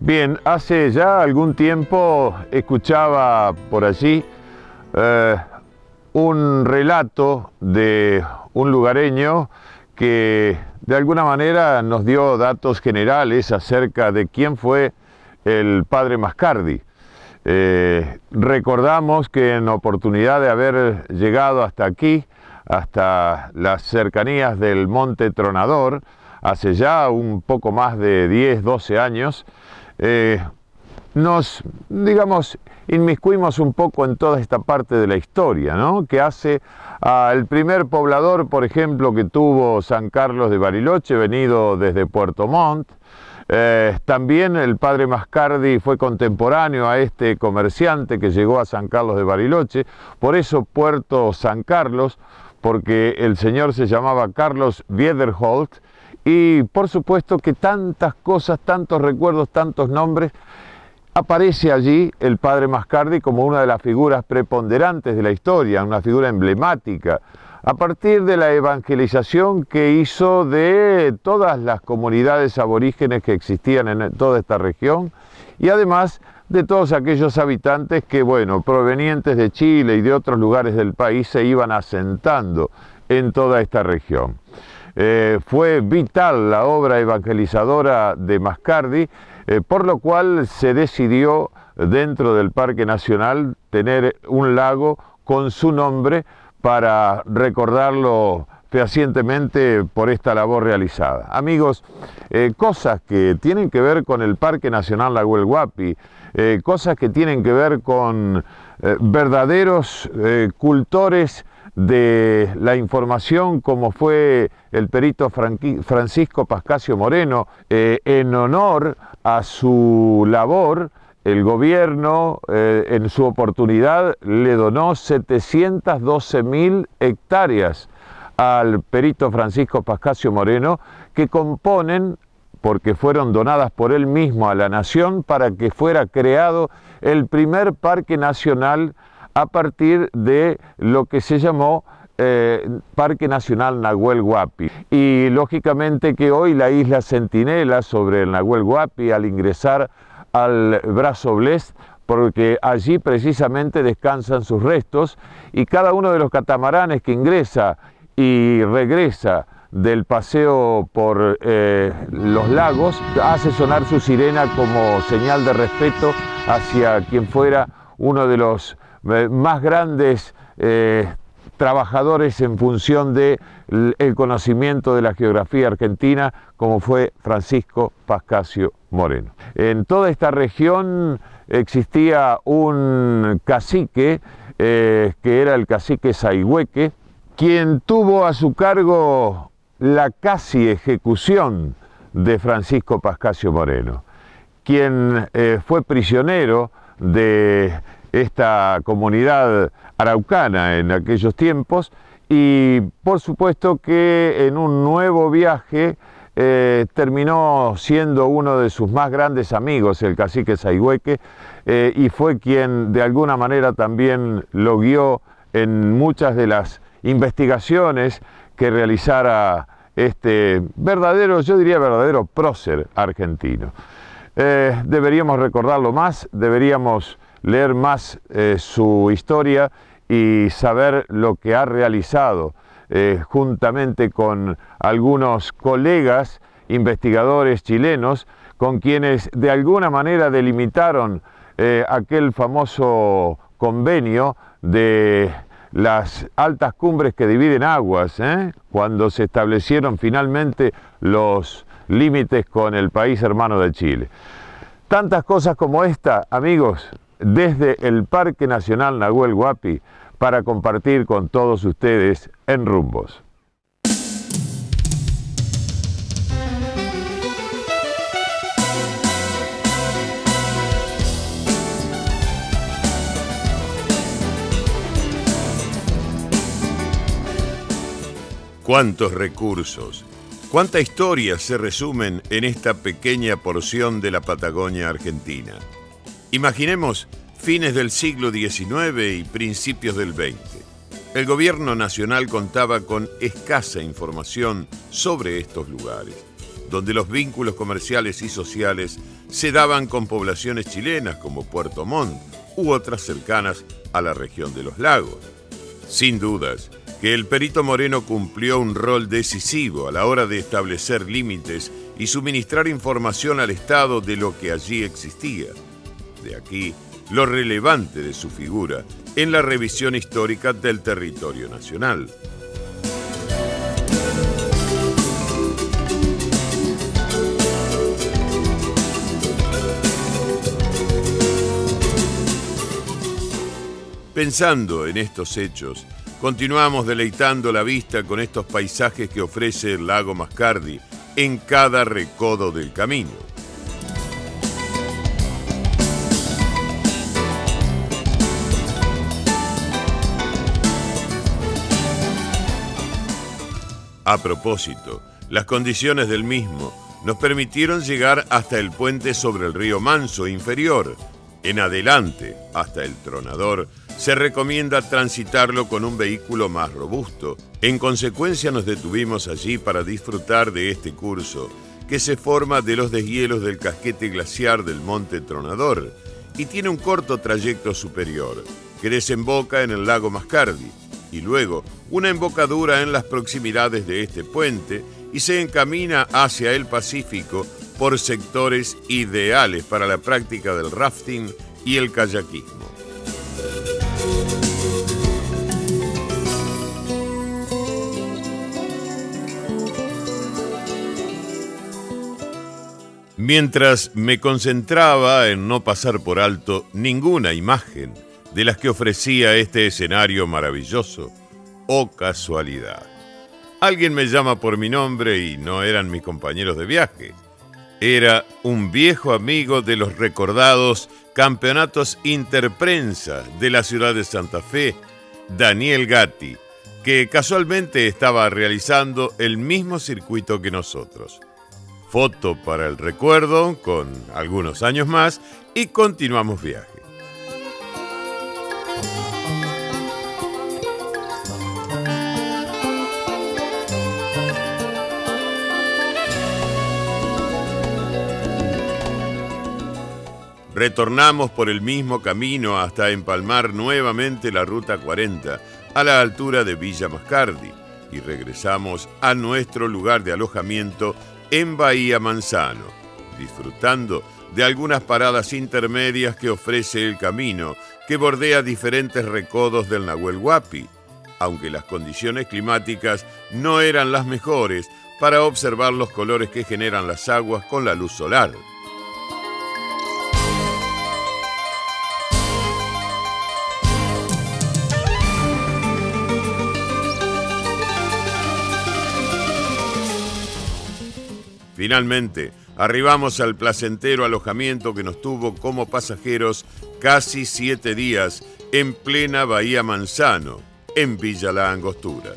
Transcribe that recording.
Bien, hace ya algún tiempo escuchaba por allí un relato de un lugareño que de alguna manera nos dio datos generales acerca de quién fue el padre Mascardi. Recordamos que en oportunidad de haber llegado hasta aquí, hasta las cercanías del Monte Tronador, hace ya un poco más de 10, 12 años, nos, digamos, inmiscuimos un poco en toda esta parte de la historia, ¿no? Que hace al primer poblador, por ejemplo, que tuvo San Carlos de Bariloche, venido desde Puerto Montt. También el padre Mascardi fue contemporáneo a este comerciante que llegó a San Carlos de Bariloche, por eso Puerto San Carlos, porque el señor se llamaba Carlos Wiederholt, y por supuesto que tantas cosas, tantos recuerdos, tantos nombres. Aparece allí el padre Mascardi como una de las figuras preponderantes de la historia, una figura emblemática, a partir de la evangelización que hizo de todas las comunidades aborígenes que existían en toda esta región, y además de todos aquellos habitantes que, bueno, provenientes de Chile y de otros lugares del país, se iban asentando en toda esta región. Fue vital la obra evangelizadora de Mascardi, por lo cual se decidió dentro del Parque Nacional tener un lago con su nombre para recordarlo fehacientemente por esta labor realizada. Amigos, cosas que tienen que ver con el Parque Nacional Nahuel Huapi, cosas que tienen que ver con verdaderos cultores de la información, como fue el perito Francisco Pascasio Moreno. En honor a su labor, el gobierno en su oportunidad le donó 712.000 hectáreas al perito Francisco Pascasio Moreno, que componen, porque fueron donadas por él mismo a la nación, para que fuera creado el primer parque nacional a partir de lo que se llamó Parque Nacional Nahuel Huapi. Y lógicamente que hoy la isla Centinela sobre el Nahuel Huapi, al ingresar al Brazo Blest, porque allí precisamente descansan sus restos, y cada uno de los catamaranes que ingresa y regresa del paseo por los lagos hace sonar su sirena como señal de respeto hacia quien fuera uno de los más grandes trabajadores en función del conocimiento de la geografía argentina, como fue Francisco Pascasio Moreno. En toda esta región existía un cacique, que era el cacique Saigüeque, quien tuvo a su cargo la casi ejecución de Francisco Pascasio Moreno, quien fue prisionero de esta comunidad araucana en aquellos tiempos, y por supuesto que en un nuevo viaje terminó siendo uno de sus más grandes amigos, el cacique Saigüeque, y fue quien de alguna manera también lo guió en muchas de las investigaciones que realizara este verdadero, yo diría verdadero prócer argentino. Deberíamos recordarlo más, deberíamos leer más su historia y saber lo que ha realizado juntamente con algunos colegas investigadores chilenos, con quienes de alguna manera delimitaron aquel famoso convenio de las altas cumbres que dividen aguas, cuando se establecieron finalmente los límites con el país hermano de Chile. Tantas cosas como esta, amigos, desde el Parque Nacional Nahuel Huapi, para compartir con todos ustedes en Rumbos. Cuántos recursos, cuánta historia se resumen en esta pequeña porción de la Patagonia argentina. Imaginemos fines del siglo XIX y principios del XX. El gobierno nacional contaba con escasa información sobre estos lugares, donde los vínculos comerciales y sociales se daban con poblaciones chilenas como Puerto Montt u otras cercanas a la región de los lagos. Sin dudas que el Perito Moreno cumplió un rol decisivo a la hora de establecer límites y suministrar información al Estado de lo que allí existía. De aquí lo relevante de su figura en la revisión histórica del territorio nacional. Pensando en estos hechos, continuamos deleitando la vista con estos paisajes que ofrece el lago Mascardi en cada recodo del camino. A propósito, las condiciones del mismo nos permitieron llegar hasta el puente sobre el río Manso inferior. En adelante, hasta el Tronador, se recomienda transitarlo con un vehículo más robusto. En consecuencia, nos detuvimos allí para disfrutar de este curso, que se forma de los deshielos del casquete glaciar del Monte Tronador y tiene un corto trayecto superior, que desemboca en el lago Mascardi, y luego una embocadura en las proximidades de este puente y se encamina hacia el Pacífico por sectores ideales para la práctica del rafting y el kayakismo. Mientras me concentraba en no pasar por alto ninguna imagen de las que ofrecía este escenario maravilloso, ¡oh casualidad! Alguien me llama por mi nombre y no eran mis compañeros de viaje. Era un viejo amigo de los recordados campeonatos interprensa de la ciudad de Santa Fe, Daniel Gatti, que casualmente estaba realizando el mismo circuito que nosotros. Foto para el recuerdo, con algunos años más, y continuamos viaje. Retornamos por el mismo camino hasta empalmar nuevamente la Ruta 40 a la altura de Villa Mascardi y regresamos a nuestro lugar de alojamiento en Bahía Manzano, disfrutando de algunas paradas intermedias que ofrece el camino que bordea diferentes recodos del Nahuel Huapi, aunque las condiciones climáticas no eran las mejores para observar los colores que generan las aguas con la luz solar. Finalmente, arribamos al placentero alojamiento que nos tuvo como pasajeros casi 7 días en plena Bahía Manzano, en Villa La Angostura.